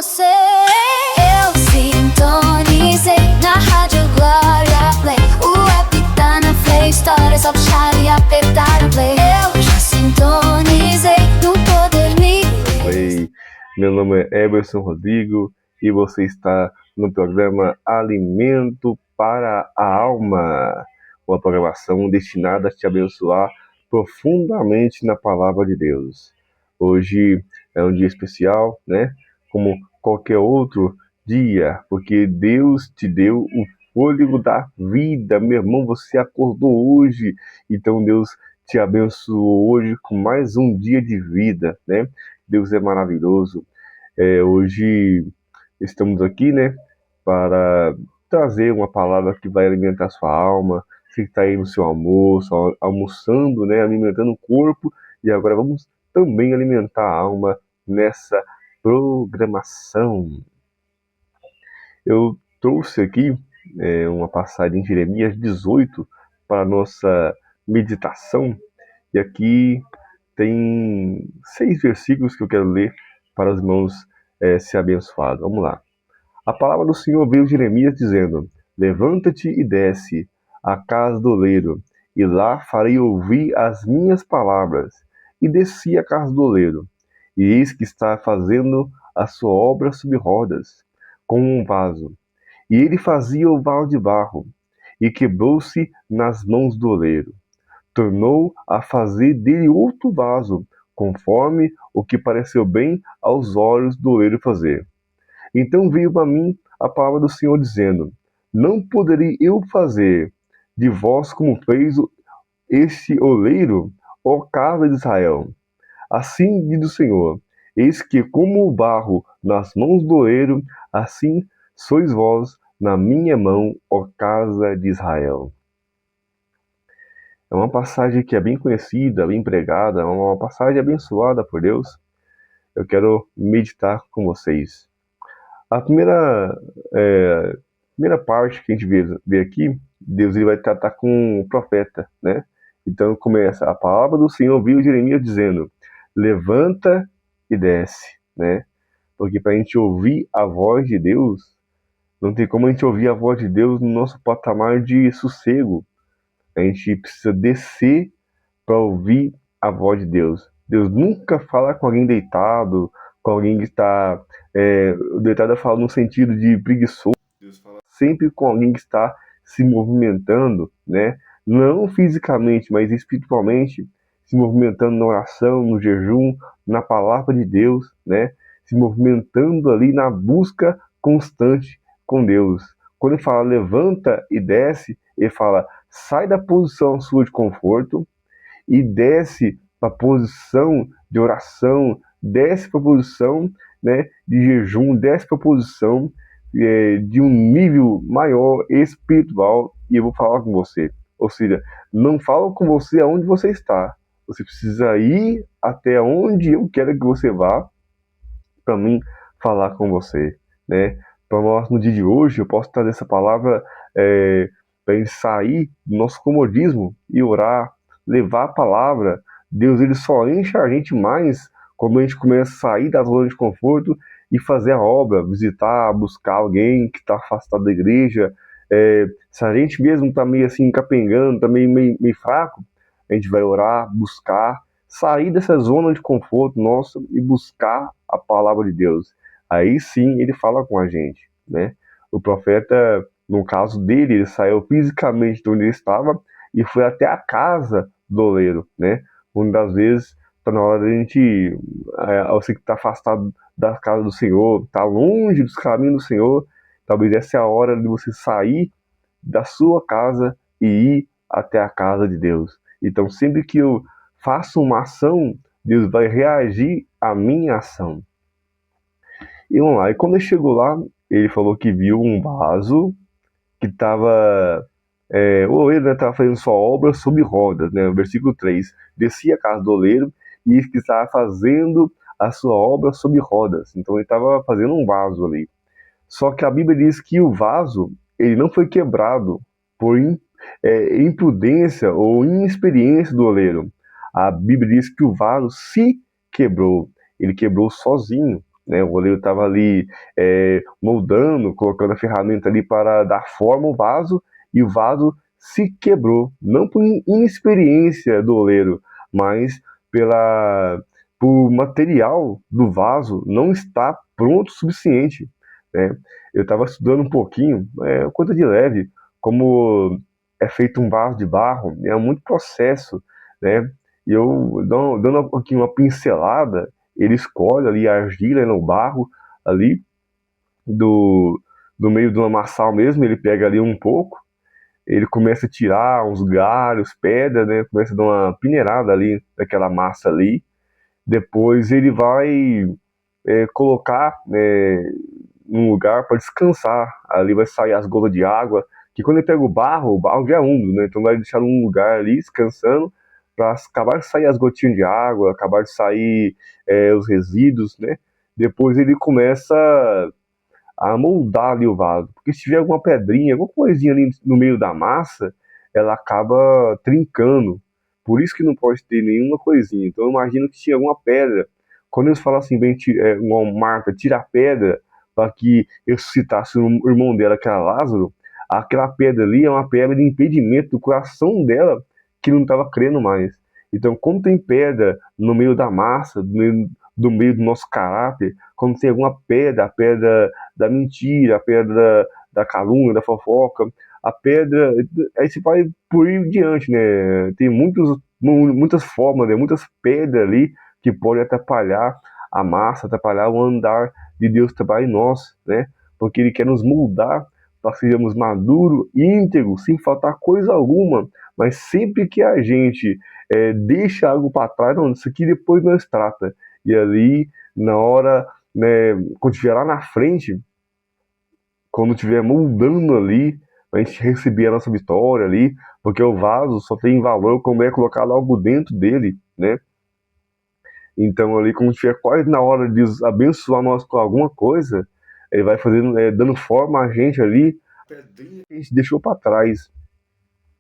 Você, eu sintonizei na Rádio Glória Play. O app tá na Play Store, é só puxar e apertar o play. Eu já sintonizei no Poder Livre. Oi, meu nome é Eberson Rodrigo e você está no programa Alimento para a Alma, uma programação destinada a te abençoar profundamente na Palavra de Deus. Hoje é um dia especial, né? Como qualquer outro dia, porque Deus te deu o fôlego da vida, meu irmão, você acordou hoje, então Deus te abençoou hoje com mais um dia de vida, né? Deus é maravilhoso. Hoje estamos aqui, né, para trazer uma palavra que vai alimentar sua alma. Você que está aí no seu almoço, almoçando, né, alimentando o corpo, e agora vamos também alimentar a alma nessa programação. Eu trouxe aqui uma passagem de Jeremias 18 para a nossa meditação, e aqui tem 6 versículos que eu quero ler para os irmãos se abençoados. Vamos lá. A palavra do Senhor veio a Jeremias dizendo: Levanta-te e desce à casa do oleiro, e lá farei ouvir as minhas palavras. E desci à casa do oleiro, e eis que está fazendo a sua obra sobre rodas, com um vaso. E ele fazia o vaso de barro, e quebrou-se nas mãos do oleiro. Tornou a fazer dele outro vaso, conforme o que pareceu bem aos olhos do oleiro fazer. Então veio para mim a palavra do Senhor dizendo: Não poderei eu fazer de vós como fez este oleiro, ó casa de Israel? Assim diz o Senhor: Eis que como o barro nas mãos do oleiro, assim sois vós na minha mão, ó casa de Israel. É uma passagem que é bem conhecida, bem pregada, uma passagem abençoada por Deus. Eu quero meditar com vocês. A primeira parte que a gente vê aqui, Deus ele vai tratar com o profeta, né? Então começa: a palavra do Senhor veio a Jeremias dizendo: Levanta e desce, né? Porque para a gente ouvir a voz de Deus, não tem como a gente ouvir a voz de Deus no nosso patamar de sossego. A gente precisa descer para ouvir a voz de Deus. Deus nunca fala com alguém deitado, com alguém que está deitado, fala no sentido de preguiçoso. Deus fala sempre com alguém que está se movimentando, né? Não fisicamente, mas espiritualmente, se movimentando na oração, no jejum, na palavra de Deus, né? Se movimentando ali na busca constante com Deus. Quando ele fala levanta e desce, ele fala sai da posição sua de conforto e desce para a posição de oração, desce para a posição, né, de jejum, desce para a posição de um nível maior espiritual, e eu vou falar com você. Ou seja, não falo com você aonde você está. Você precisa ir até onde eu quero que você vá para mim falar com você, né? Para nós, no dia de hoje, eu posso trazer essa palavra para a gente sair do nosso comodismo e orar, levar a palavra. Deus ele só enche a gente mais quando a gente começa a sair da zona de conforto e fazer a obra, visitar, buscar alguém que está afastado da igreja. Se a gente mesmo está meio assim capengando, está meio fraco, a gente vai orar, buscar, sair dessa zona de conforto nossa e buscar a palavra de Deus. Aí sim ele fala com a gente, né? O profeta, no caso dele, ele saiu fisicamente de onde ele estava e foi até a casa do oleiro, né? Uma das vezes está na hora da gente, você que está afastado da casa do Senhor, está longe dos caminhos do Senhor, talvez essa é a hora de você sair da sua casa e ir até a casa de Deus. Então, sempre que eu faço uma ação, Deus vai reagir à minha ação. E vamos lá, e quando ele chegou lá, ele falou que viu um vaso que estava, o oleiro estava fazendo sua obra sobre rodas, né? Versículo 3, descia a casa do oleiro e que estava fazendo a sua obra sobre rodas. Então ele estava fazendo um vaso ali. Só que a Bíblia diz que o vaso, ele não foi quebrado por imprudência ou inexperiência do oleiro. A Bíblia diz que o vaso se quebrou. Ele quebrou sozinho, né? O oleiro estava ali moldando, colocando a ferramenta ali para dar forma ao vaso, e o vaso se quebrou, não por inexperiência do oleiro, mas pela por material do vaso não estar pronto o suficiente, né? Eu estava estudando um pouquinho, coisa de leve, como é feito um vaso de barro, é muito processo, né? E eu dando aqui uma pincelada, ele escolhe ali a argila no barro ali do, do meio do lamaçal mesmo, ele pega ali um pouco, ele começa a tirar uns galhos, pedra, né? Começa a dar uma peneirada ali daquela massa ali. Depois ele vai colocar num lugar para descansar. Ali vai sair as gotas de água, que quando ele pega o barro já é úmido, né? Então vai deixar num lugar ali descansando para acabar de sair as gotinhas de água, acabar de sair os resíduos, né? Depois ele começa a moldar ali o vaso, porque se tiver alguma pedrinha, alguma coisinha ali no meio da massa, ela acaba trincando. Por isso que não pode ter nenhuma coisinha. Então eu imagino que tinha alguma pedra. Quando eles falam assim, bem, uma Marta, tira a pedra para que ressuscitasse o irmão dela, que era Lázaro, aquela pedra ali é uma pedra de impedimento do coração dela, que não estava crendo mais. Então, quando tem pedra no meio da massa, do meio do nosso caráter, quando tem alguma pedra, a pedra da mentira, a pedra da calúnia, da fofoca, a pedra, aí se vai por aí diante, né? Tem muitas formas, né? Muitas pedras ali que podem atrapalhar a massa, atrapalhar o andar de Deus trabalhar em nós, né? Porque Ele quer nos moldar para que sejamos maduros, íntegros, sem faltar coisa alguma, mas sempre que a gente deixa algo para trás, não, isso aqui depois nós trata. E ali, na hora, né, quando estiver lá na frente, quando estiver moldando ali, a gente receber a nossa vitória ali, porque o vaso só tem valor quando é colocado algo dentro dele, né? Então ali, quando estiver quase na hora de abençoar nós com alguma coisa, ele vai fazendo, dando forma a gente ali, pedrinha que a gente deixou para trás,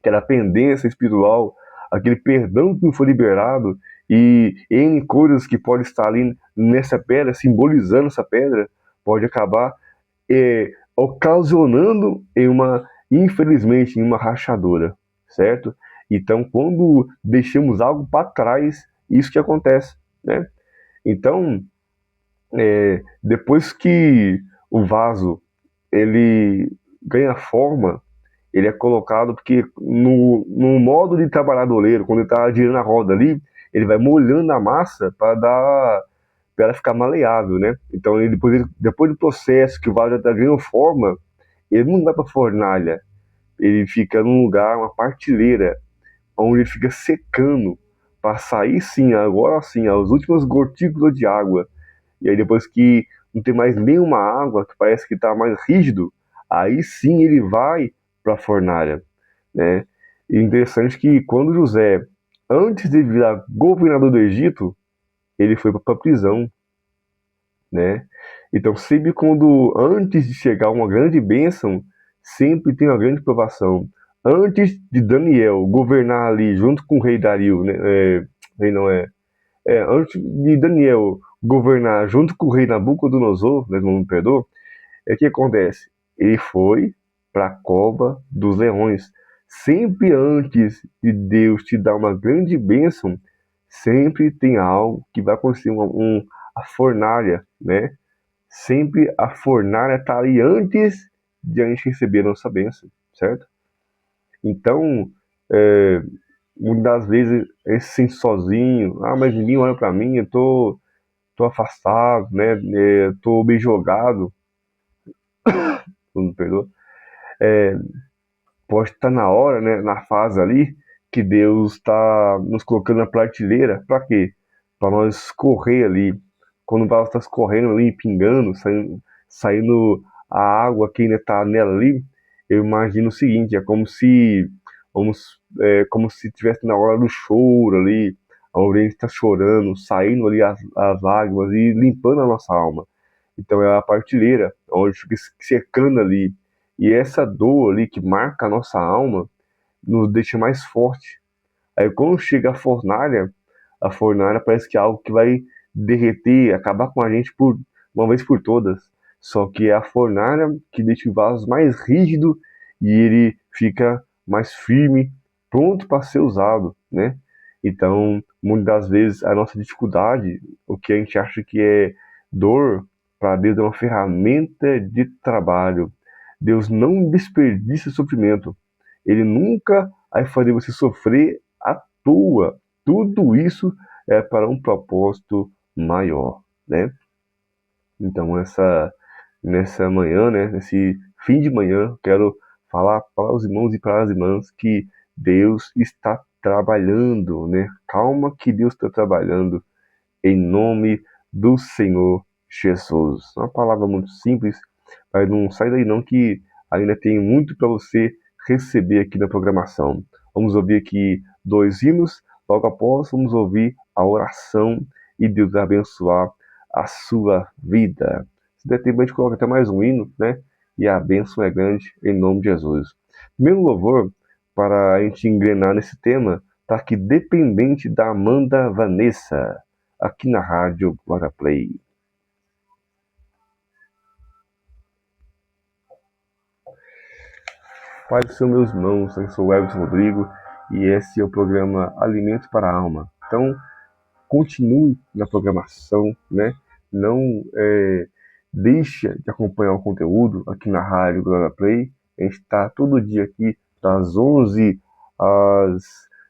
aquela pendência espiritual, aquele perdão que não foi liberado, e N coisas que pode estar ali nessa pedra, simbolizando essa pedra, pode acabar ocasionando infelizmente, em uma rachadura, certo? Então, quando deixamos algo para trás, isso que acontece, né? Então, depois que o vaso ele ganha forma, ele é colocado porque no modo de trabalhar do oleiro, quando ele está girando a roda ali, ele vai molhando a massa para ela ficar maleável, né? Então depois do processo que o vaso já ganhou forma, ele não vai para a fornalha, ele fica num lugar, uma partilheira, onde ele fica secando para sair sim, agora sim, as últimas gotículas de água. E aí depois que não tem mais nenhuma água, que parece que está mais rígido, aí sim ele vai para a fornalha, né? E interessante que quando José, antes de virar governador do Egito, ele foi para a prisão, né? Então sempre quando antes de chegar uma grande bênção, sempre tem uma grande provação. Antes de Daniel governar ali junto com o rei Dario, né? Rei não é, antes de Daniel governar junto com o rei Nabucodonosor, né, não me perdoa, o que acontece? Ele foi para a cova dos leões. Sempre antes de Deus te dar uma grande bênção, sempre tem algo que vai acontecer, a fornalha, né? Sempre a fornalha está ali antes de a gente receber a nossa bênção, certo? Então, muitas das vezes, esse se sente sozinho, mas ninguém olha para mim, eu tô afastado, né? Tô bem jogado, não me perdoa. Pode estar na hora, né? Na fase ali que Deus está nos colocando na prateleira, para quê? Para nós correr ali. Quando o vaso está escorrendo ali, pingando, saindo a água que ainda está nela ali, eu imagino o seguinte: é como se estivesse na hora do choro ali, onde a gente está chorando, saindo ali as lágrimas e limpando a nossa alma. Então é a partilheira, onde fica secando ali. E essa dor ali que marca a nossa alma nos deixa mais forte. Aí quando chega a fornalha parece que é algo que vai derreter, acabar com a gente por uma vez por todas. Só que é a fornalha que deixa o vaso mais rígido e ele fica mais firme, pronto para ser usado, né? Então, muitas das vezes, a nossa dificuldade, o que a gente acha que é dor, para Deus é uma ferramenta de trabalho. Deus não desperdiça sofrimento. Ele nunca vai fazer você sofrer à toa. Tudo isso é para um propósito maior, né? Então, nessa manhã, né, nesse fim de manhã, quero falar para os irmãos e para as irmãs que Deus está trabalhando, né? Calma que Deus está trabalhando em nome do Senhor Jesus. Uma palavra muito simples, mas não sai daí não que ainda tem muito para você receber aqui na programação. Vamos ouvir aqui 2 hinos, logo após vamos ouvir a oração e Deus vai abençoar a sua vida. Se der tempo, a gente coloca até mais um hino, né? E a bênção é grande em nome de Jesus. Primeiro louvor, para a gente engrenar nesse tema, tá aqui Dependente da Amanda Vanessa, aqui na Rádio Glória Play. Pai do Senhor, meus irmãos, eu sou o Everton Rodrigo e esse é o programa Alimento para a Alma. Então, continue na programação, né? Não deixa de acompanhar o conteúdo aqui na Rádio Glória Play. A gente está todo dia aqui, das 11 às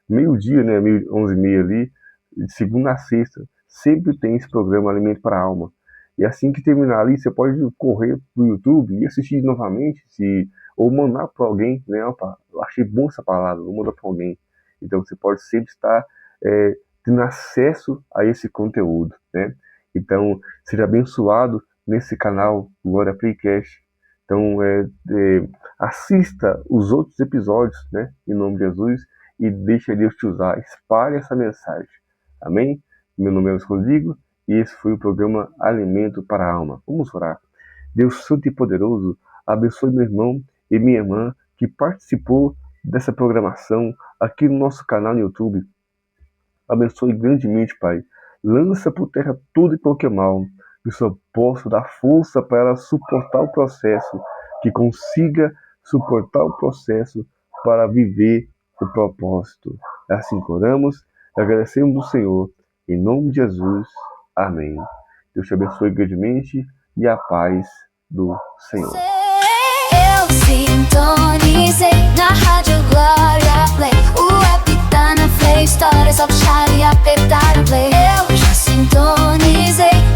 meio-dia, né? 11h30 ali, de segunda a sexta. Sempre tem esse programa Alimento para a Alma. E assim que terminar ali, você pode correr pro YouTube e assistir novamente, ou mandar para alguém, né? Opa, eu achei bom essa palavra, vou mandar para alguém. Então você pode sempre estar tendo acesso a esse conteúdo, né? Então, seja abençoado nesse canal Glória Playcast. Então, assista os outros episódios, né? Em nome de Jesus, e deixa Deus te usar. Espalhe essa mensagem. Amém? Meu nome é Everton Rodrigo e esse foi o programa Alimento para a Alma. Vamos orar. Deus Santo e Poderoso, abençoe meu irmão e minha irmã que participou dessa programação aqui no nosso canal no YouTube. Abençoe grandemente, Pai. Lança por terra tudo e qualquer mal, que só possa dar força para ela suportar o processo, que consiga suportar o processo para viver o propósito. Assim que oramos, agradecemos ao Senhor, em nome de Jesus. Amém. Deus te abençoe grandemente e a paz do Senhor. Eu sintonizei na Rádio Glória Play. O app tá na Play Store, é só puxar e apertar o play. Eu já sintonizei